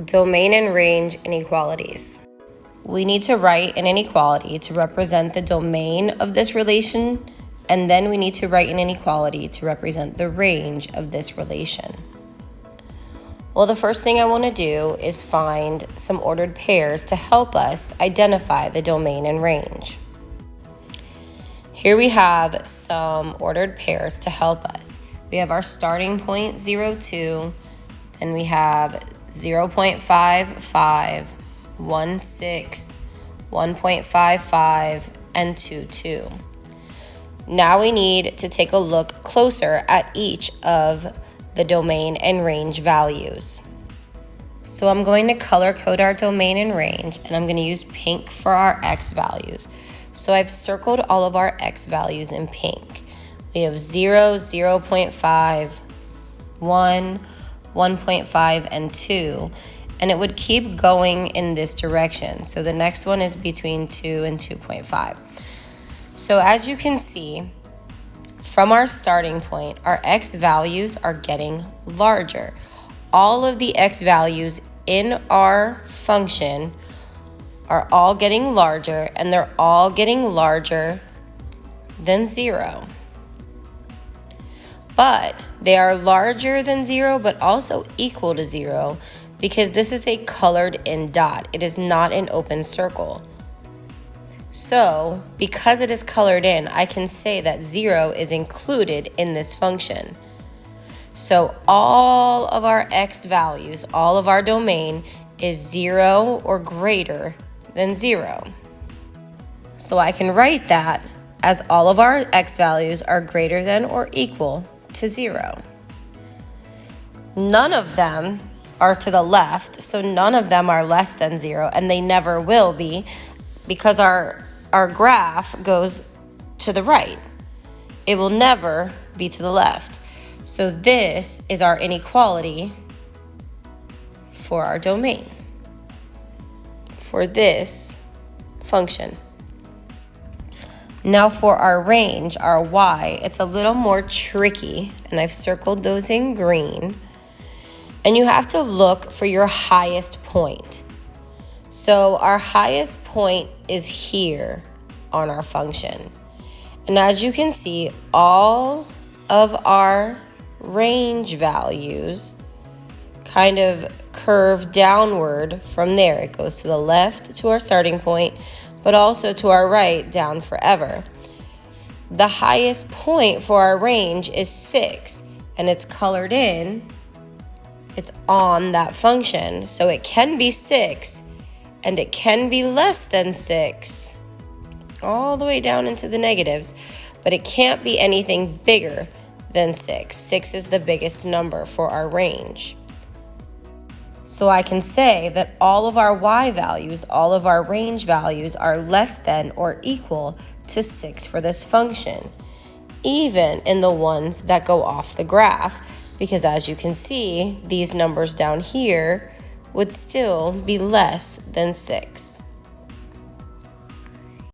domain and range inequalities. We need to write an inequality to represent the domain of this relation, and then we need to write an inequality to represent the range of this relation. Well, the first thing I want to do is find some ordered pairs to help us identify the domain and range. Here we have some ordered pairs to help us. We have our starting point 0, 2, then we have 0.55, 1, 6, 1.55, and 2, 2. Now we need to take a look closer at each of the domain and range values. So I'm going to color code our domain and range, and I'm going to use pink for our x values. So I've circled all of our x values in pink. We have 0, 0.5, 1, 1.5, and 2. And it would keep going in this direction. So the next one is between 2 and 2.5. So as you can see, from our starting point, our x values are getting larger. All of the x values in our function are all getting larger, and they're all getting larger than 0. But they are larger than 0, but also equal to 0, because this is a colored in dot. It is not an open circle. So, because it is colored in, I can say that 0 is included in this function. So all of our x values, all of our domain is 0 or greater than 0. So I can write that as all of our x values are greater than or equal to 0. None of them are to the left, so none of them are less than 0, and they never will be, because our graph goes to the right. It will never be to the left. So this is our inequality for our domain, for this function. Now for our range, our y, it's a little more tricky, and I've circled those in green. And you have to look for your highest point. So our highest point is here on our function. And as you can see, all of our range values kind of curve downward from there. It goes to the left to our starting point, but also to our right down forever. The highest point for our range is 6, and it's colored in. It's on that function, so it can be 6, and it can be less than 6, all the way down into the negatives, but it can't be anything bigger than 6. 6 is the biggest number for our range. So I can say that all of our y values, all of our range values are less than or equal to 6 for this function, even in the ones that go off the graph, because as you can see, these numbers down here would still be less than 6.